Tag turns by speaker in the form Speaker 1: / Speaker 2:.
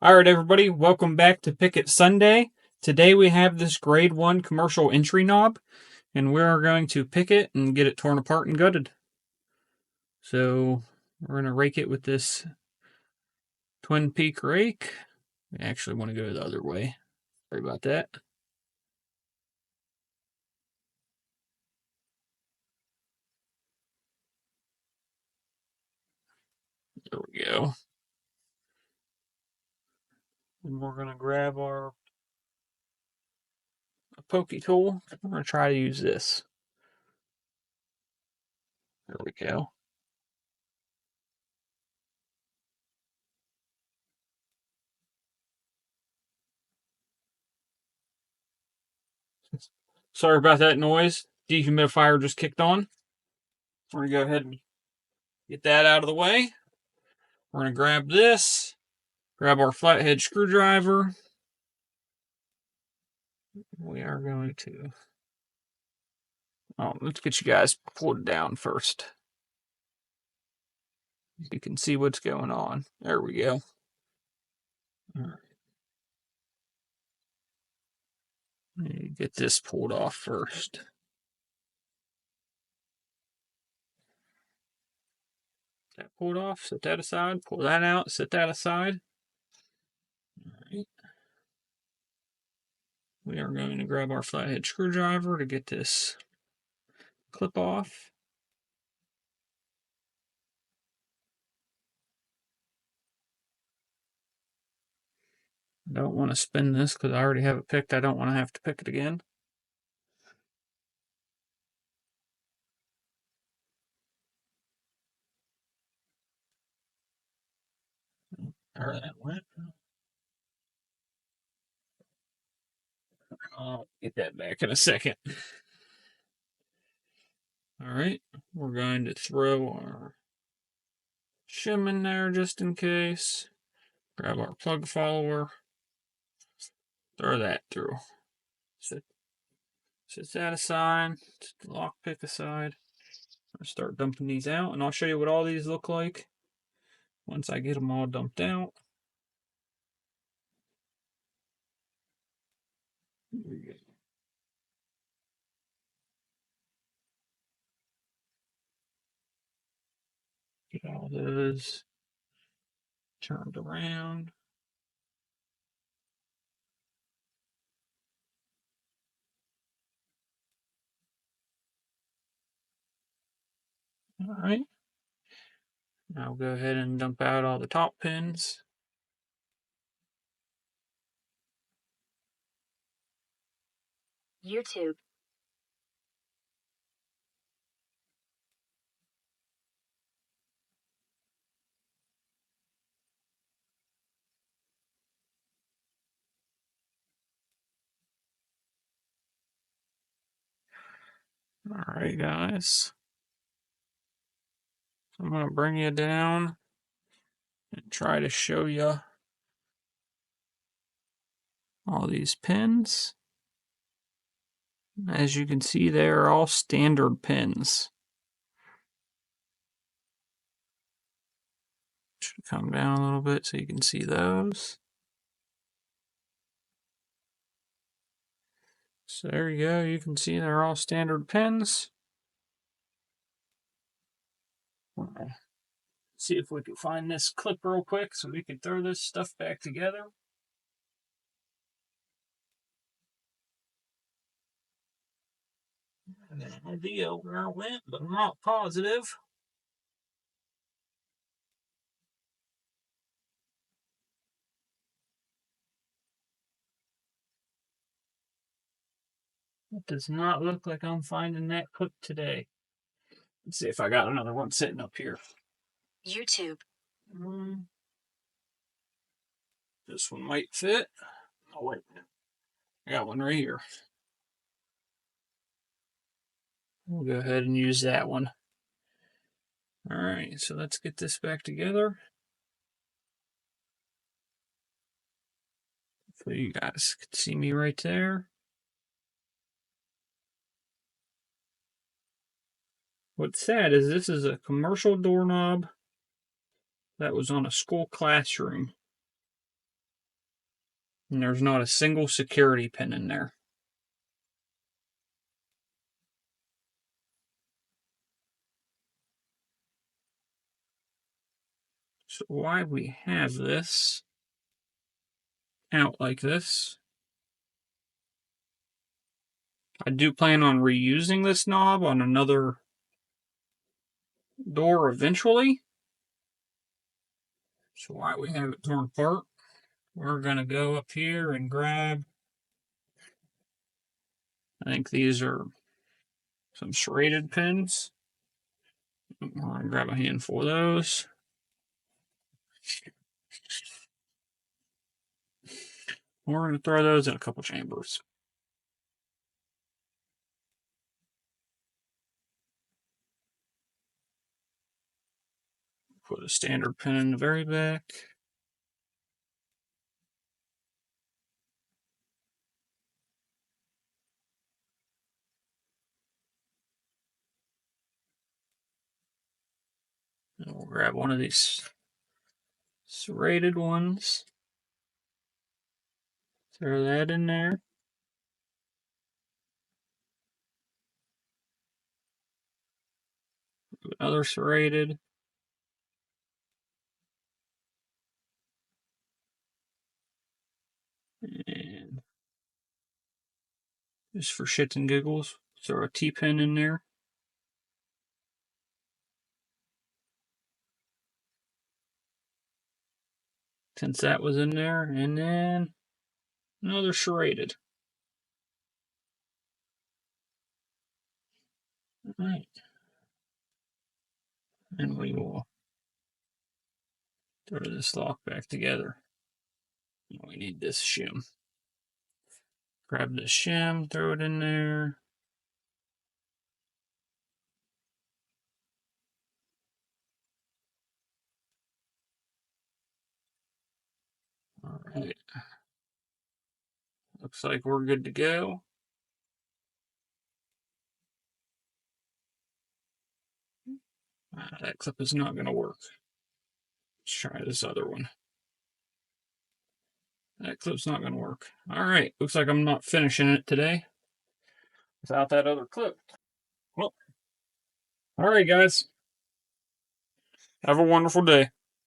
Speaker 1: All right, everybody, welcome back to Pick It Sunday. Today we have this grade 1 commercial entry knob, and we're going to pick it and get it torn apart and gutted. So we're going to rake it with this Twin Peak rake. I actually want to go the other way. Sorry about that. There we go. And we're going to grab our pokey tool. We're going to try to use this. There we go. Sorry about that noise. Dehumidifier just kicked on. We're going to go ahead and get that out of the way. We're going to grab this, grab our flathead screwdriver. We are going to... let's get you guys pulled down first. You can see what's going on. There we go. All right. Get this pulled off first. That pulled off, set that aside, pull that out, set that aside. All right. We are going to grab our flathead screwdriver to get this clip off. I don't want to spin this because I already have it picked. I don't want to have to pick it again. There that went. I'll get that back in a second. All right, we're going to throw our shim in there just in case. Grab our plug follower. Throw that through. Set that aside. Set the lockpick aside. I'll start dumping these out, and I'll show you what all these look like once I get them all dumped out. Here we go. Get all those turned around. All right. Now go ahead and dump out all the top pins.
Speaker 2: YouTube.
Speaker 1: All right, guys. I'm going to bring you down and try to show you all these pins. As you can see, they are all standard pins. Should come down a little bit so you can see those. So there you go. You can see they're all standard pins. See if we can find this clip real quick so we can throw this stuff back together. I have an idea where it went, but I'm not positive. It does not look like I'm finding that clip today. Let's see if I got another one sitting up here.
Speaker 2: YouTube.
Speaker 1: This one might fit. Oh, wait. I got one right here. We'll go ahead and use that one. All right, so let's get this back together. Hopefully you guys can see me right there. What's sad is this is a commercial doorknob that was on a school classroom. And there's not a single security pin in there. So why we have this out like this, I do plan on reusing this knob on another door eventually. So why we have it torn apart, we're going to go up here and grab, I think these are some serrated pins. I'm going to grab a handful of those. We're going to throw those in a couple chambers. Put a standard pin in the very back. And we'll grab one of these serrated ones. Throw that in there. Another serrated. And just for shits and giggles, throw a T-pin in there. Since that was in there, and then another serrated. All right. And we will throw this lock back together. We need this shim. Grab the shim, throw it in there. All right. Looks like we're good to go. That clip is not going to work. Let's try this other one. That clip's not going to work. All right. Looks like I'm not finishing it today without that other clip. Well, all right, guys. Have a wonderful day.